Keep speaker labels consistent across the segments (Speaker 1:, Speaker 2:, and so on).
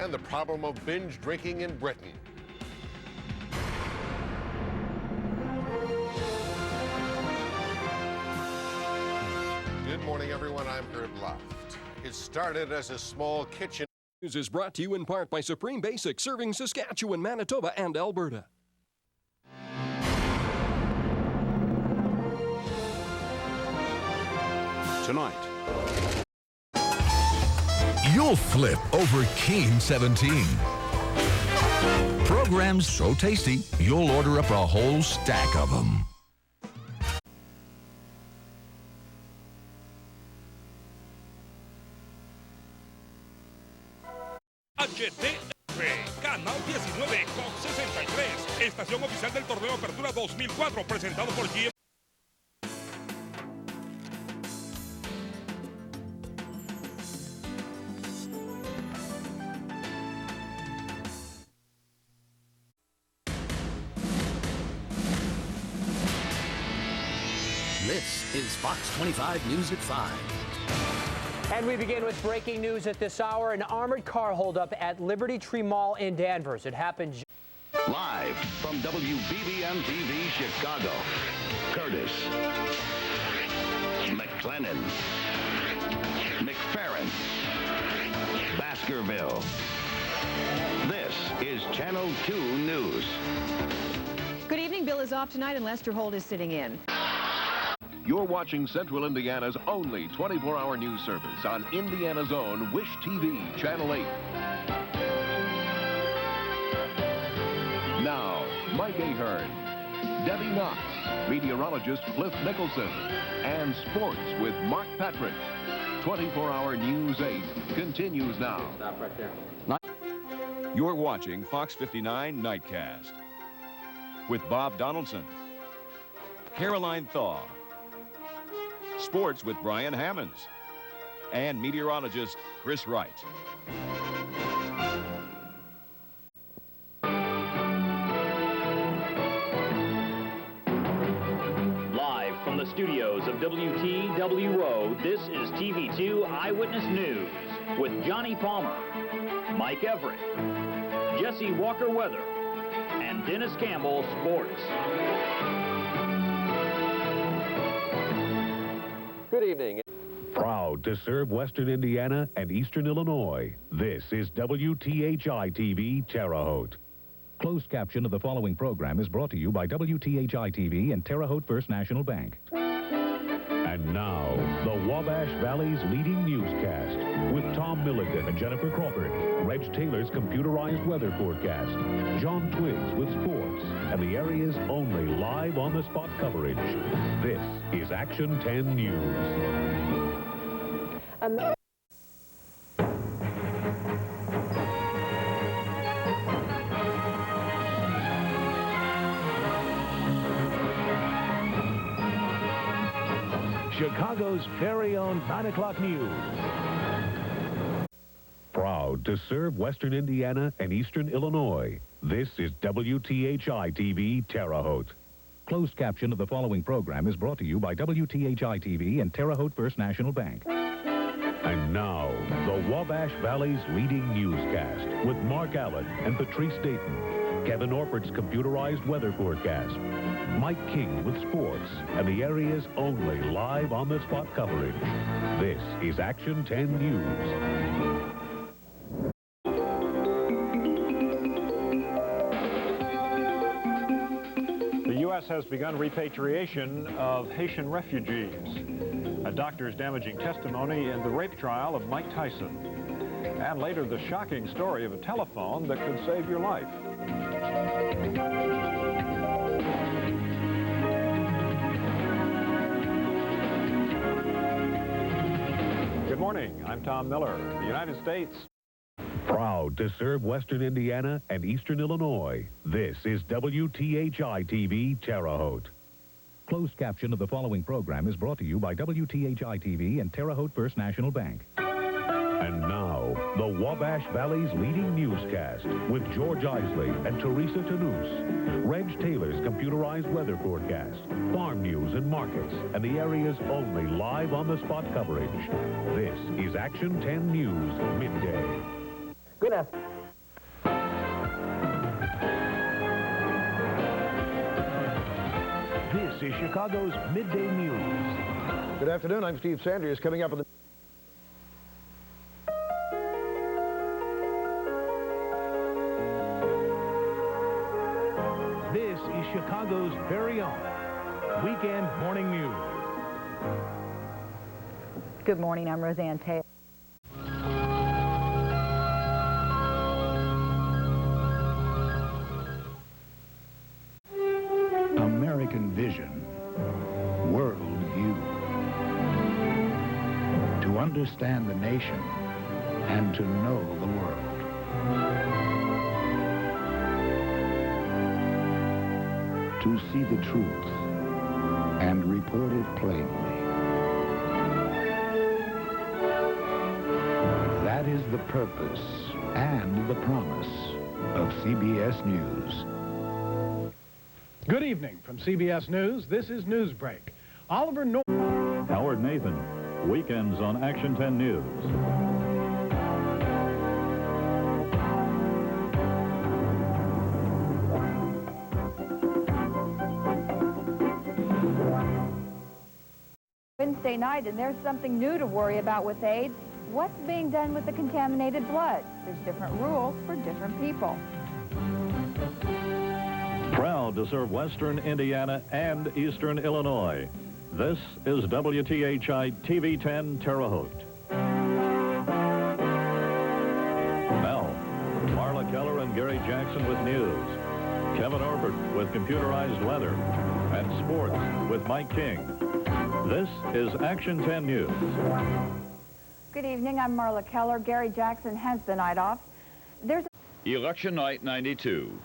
Speaker 1: and the problem of binge drinking in Britain. Good morning, everyone. I'm Herb Loft. It started as a small kitchen.
Speaker 2: News is brought to you in part by Supreme Basic, serving Saskatchewan, Manitoba, and Alberta.
Speaker 3: Tonight,
Speaker 4: you'll flip over Keen 17. Programs so tasty, you'll order up a whole stack of them.
Speaker 5: HDR, Canal 19, Cox 63, estación oficial del Torneo Apertura 2004, presentado por GM.
Speaker 6: This is Fox 25 News at 5.
Speaker 7: And we begin with breaking news at this hour. An armored car holdup at Liberty Tree Mall in Danvers. It happened
Speaker 3: live from WBBM TV Chicago. Curtis, McLennan, McFerrin, Baskerville. This is Channel 2 News.
Speaker 8: Good evening. Bill is off tonight and Lester Holt is sitting in.
Speaker 9: You're watching Central Indiana's only 24-hour news service on Indiana's own Wish TV, Channel 8. Now, Mike Ahern, Debbie Knox, meteorologist Cliff Nicholson, and sports with Mark Patrick. 24-hour News 8 continues now.
Speaker 10: Stop right there.
Speaker 3: You're watching Fox 59 Nightcast with Bob Donaldson, Caroline Thaw, sports with Brian Hammonds, and meteorologist Chris Wright.
Speaker 11: Live from the studios of WTWO, this is TV2 Eyewitness News with Johnny Palmer, Mike Everett, Jesse Walker-Weather, and Dennis Campbell, sports.
Speaker 12: Good evening.
Speaker 13: Proud to serve Western Indiana and Eastern Illinois, this is WTHI-TV Terre Haute. Closed caption of the following program is brought to you by WTHI-TV and Terre Haute First National Bank. And now, the Wabash Valley's leading newscast with Tom Milligan and Jennifer Crawford, Reg Taylor's computerized weather forecast, John Twiggs with sports, and the area's only live on-the-spot coverage. This is Action 10 News. Chicago's very own 9 o'clock news. Proud to serve Western Indiana and Eastern Illinois, this is WTHI-TV Terre Haute. Closed caption of the following program is brought to you by WTHI-TV and Terre Haute First National Bank. And now, the Wabash Valley's leading newscast with Mark Allen and Patrice Dayton, Kevin Orpert's computerized weather forecast, Mike King with sports, and the area's only live on-the-spot coverage. This is Action 10 News.
Speaker 14: The U.S. has begun repatriation of Haitian refugees. A doctor's damaging testimony in the rape trial of Mike Tyson. And later, the shocking story of a telephone that could save your life. Good morning. I'm Tom Miller. The United States.
Speaker 13: Proud to serve Western Indiana and Eastern Illinois, this is WTHI-TV Terre Haute. Closed caption of the following program is brought to you by WTHI-TV and Terre Haute First National Bank. And now, the Wabash Valley's leading newscast with George Isley and Teresa Tanous, Reg Taylor's computerized weather forecast, farm news and markets, and the area's only live on-the-spot coverage. This is Action 10 News Midday.
Speaker 12: Good
Speaker 10: Good afternoon.
Speaker 13: This is Chicago's Midday News.
Speaker 12: Good afternoon. I'm Steve Sanders. Coming up with the...
Speaker 13: This is Chicago's very own Weekend Morning News.
Speaker 15: Good morning. I'm Roseanne Taylor.
Speaker 16: American vision, world view. To understand the nation and to know the world. To see the truth and report it plainly. That is the purpose and the promise of CBS News.
Speaker 17: Good evening from CBS News. This is Newsbreak. Oliver North.
Speaker 14: Howard Nathan, weekends on Action 10 News.
Speaker 15: Wednesday night, and there's something new to worry about with AIDS. What's being done with the contaminated blood? There's different rules for different people.
Speaker 14: Proud to serve Western Indiana and Eastern Illinois. This is WTHI TV 10 Terre Haute. Now, Marla Keller and Gary Jackson with news. Kevin Orbert with computerized weather. And sports with Mike King. This is Action 10 News.
Speaker 15: Good evening. I'm Marla Keller. Gary Jackson has the night off. There's
Speaker 18: Election Night 92.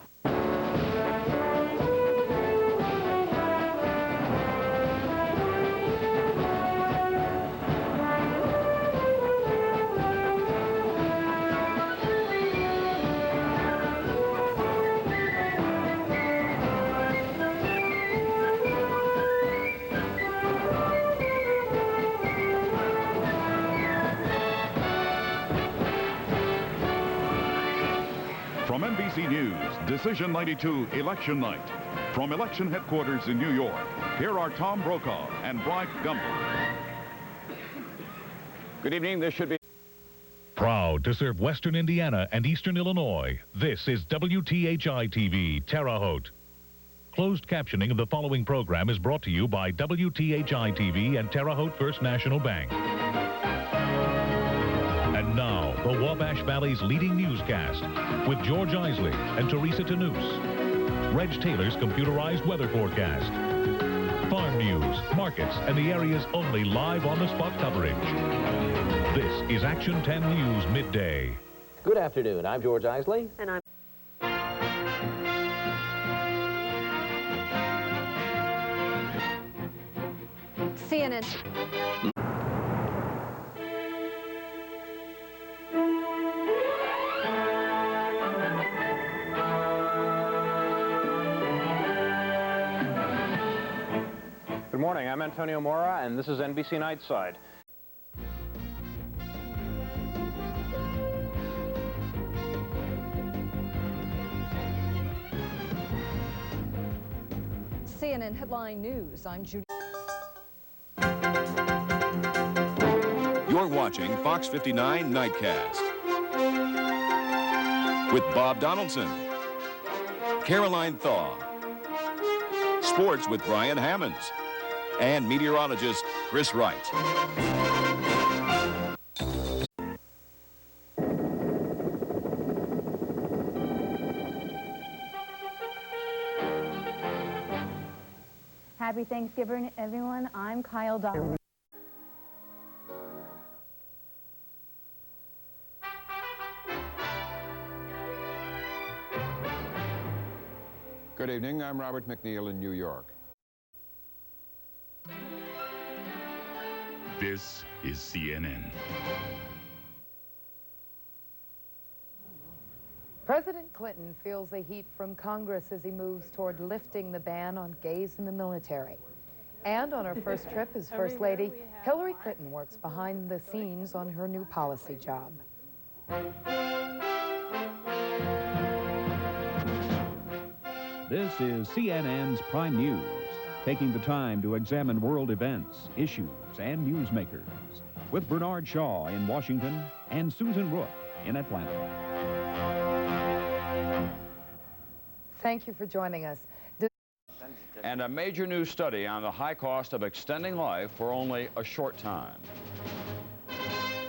Speaker 19: From NBC News, Decision 92 Election Night. From election headquarters in New York, here are Tom Brokaw and Bryce Gumbel.
Speaker 20: Good evening. This should be...
Speaker 13: Proud to serve Western Indiana and Eastern Illinois, this is WTHI TV Terre Haute. Closed captioning of the following program is brought to you by WTHI TV and Terre Haute First National Bank. And now, the Wabash Valley's leading newscast with George Isley and Teresa Tanous. Reg Taylor's computerized weather forecast. Farm news, markets, and the area's only live on-the-spot coverage. This is Action 10 News Midday.
Speaker 10: Good afternoon. I'm George Isley.
Speaker 8: And I'm... CNN.
Speaker 14: Good morning. I'm Antonio Mora, and this is NBC Nightside.
Speaker 8: CNN Headline News. I'm Judy.
Speaker 21: You're watching Fox 59 Nightcast with Bob Donaldson, Caroline Thaw, sports with Brian Hammonds, and meteorologist Chris Wright.
Speaker 15: Happy Thanksgiving, everyone. I'm Kyle Dodd.
Speaker 1: Good evening. I'm Robert McNeil in New York.
Speaker 22: This is CNN.
Speaker 23: President Clinton feels the heat from Congress as he moves toward lifting the ban on gays in the military. And on her first trip as First Lady, Hillary Clinton works behind the scenes on her new policy job.
Speaker 2: This is CNN's Prime News, taking the time to examine world events, issues, and newsmakers, with Bernard Shaw in Washington and Susan Rook in Atlanta.
Speaker 23: Thank you for joining us.
Speaker 18: And a major new study on the high cost of extending life for only a short time.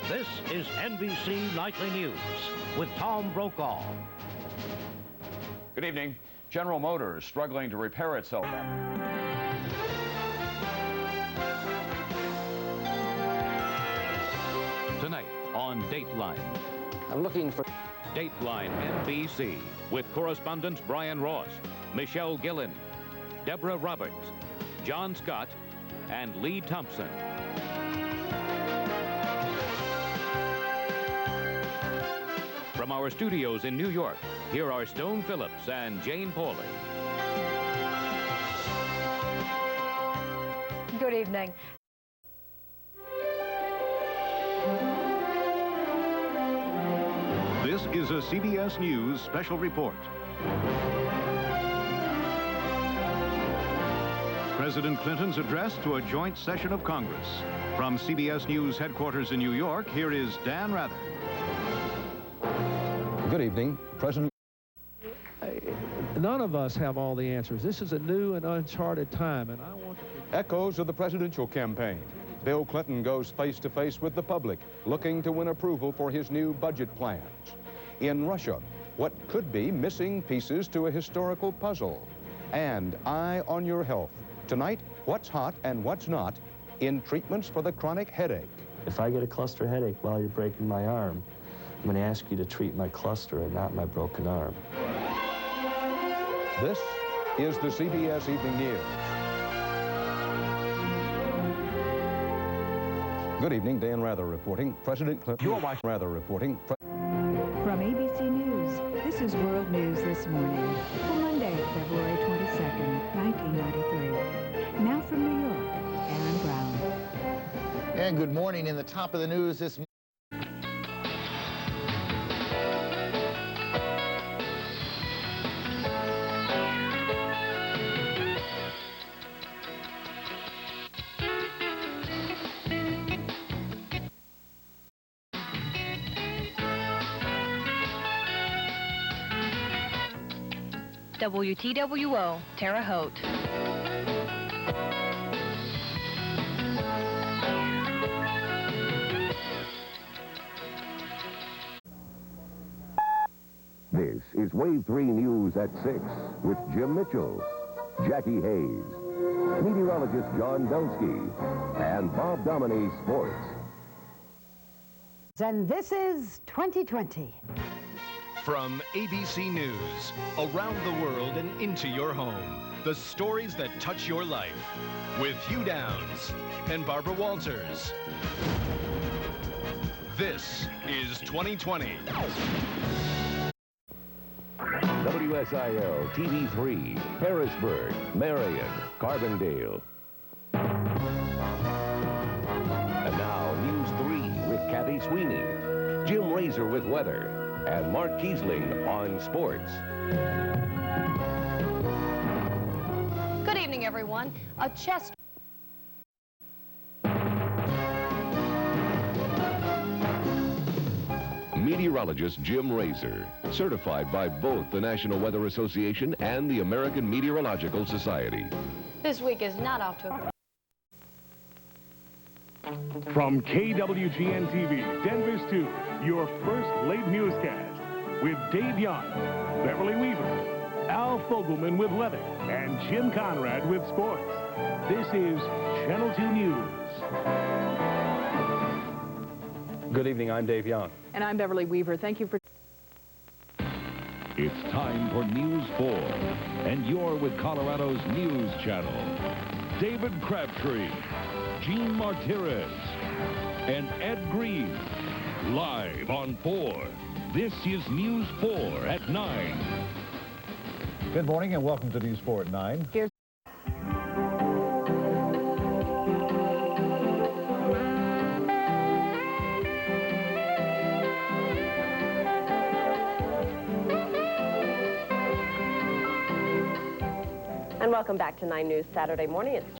Speaker 6: This is NBC Nightly News with Tom Brokaw.
Speaker 18: Good evening. General Motors struggling to repair itself.
Speaker 2: Tonight on Dateline.
Speaker 10: I'm looking for
Speaker 2: Dateline NBC with correspondents Brian Ross, Michelle Gillen, Deborah Roberts, John Scott, and Lee Thompson. From our studios in New York, here are Stone Phillips and Jane Pauley.
Speaker 23: Good evening.
Speaker 9: This is a CBS News special report. President Clinton's address to a joint session of Congress. From CBS News headquarters in New York, here is Dan Rather.
Speaker 12: Good evening, President.
Speaker 4: None of us have all the answers. This is a new and uncharted time, and I want to...
Speaker 20: Echoes of the presidential campaign. Bill Clinton goes face-to-face with the public, looking to win approval for his new budget plans. In Russia, what could be missing pieces to a historical puzzle. And Eye on Your Health. Tonight, what's hot and what's not in treatments for the chronic headache.
Speaker 24: If I get a cluster headache while you're breaking my arm, I'm going to ask you to treat my cluster and not my broken arm.
Speaker 20: This is the CBS Evening News. Good evening, Dan Rather reporting. President Clinton. Your wife Rather reporting.
Speaker 25: From ABC News, this is World News This Morning for Monday, February 22nd, 1993. Now from New York, Aaron Brown.
Speaker 26: And good morning. In the top of the news this morning.
Speaker 27: WTWO, Terre Haute.
Speaker 9: This is Wave 3 News at 6 with Jim Mitchell, Jackie Hayes, meteorologist John Belsky, and Bob Dominy Sports.
Speaker 28: And this is 2020.
Speaker 29: From ABC News, around the world and into your home, the stories that touch your life, with Hugh Downs and Barbara Walters. This is 2020.
Speaker 9: WSIL TV3, Harrisburg, Marion, Carbondale. And now, News 3 with Kathy Sweeney, Jim Razor with weather, and Mark Kiesling on sports.
Speaker 30: Good evening, everyone. A chest...
Speaker 9: Meteorologist Jim Razor, certified by both the National Weather Association and the American Meteorological Society.
Speaker 30: This week is not off to a...
Speaker 5: From KWGN-TV, Denver's 2, your first late newscast with Dave Young, Beverly Weaver, Al Fogelman with weather, and Jim Conrad with sports. This is Channel 2 News.
Speaker 31: Good evening, I'm Dave Young.
Speaker 8: And I'm Beverly Weaver. Thank you for...
Speaker 13: It's time for News 4, and you're with Colorado's News Channel. David Crabtree, Gene Martirez, and Ed Green. Live on 4. This is News 4 at 9.
Speaker 12: Good morning and welcome to News 4 at 9.
Speaker 8: Here's
Speaker 1: And welcome back to 9 News Saturday Morning. It's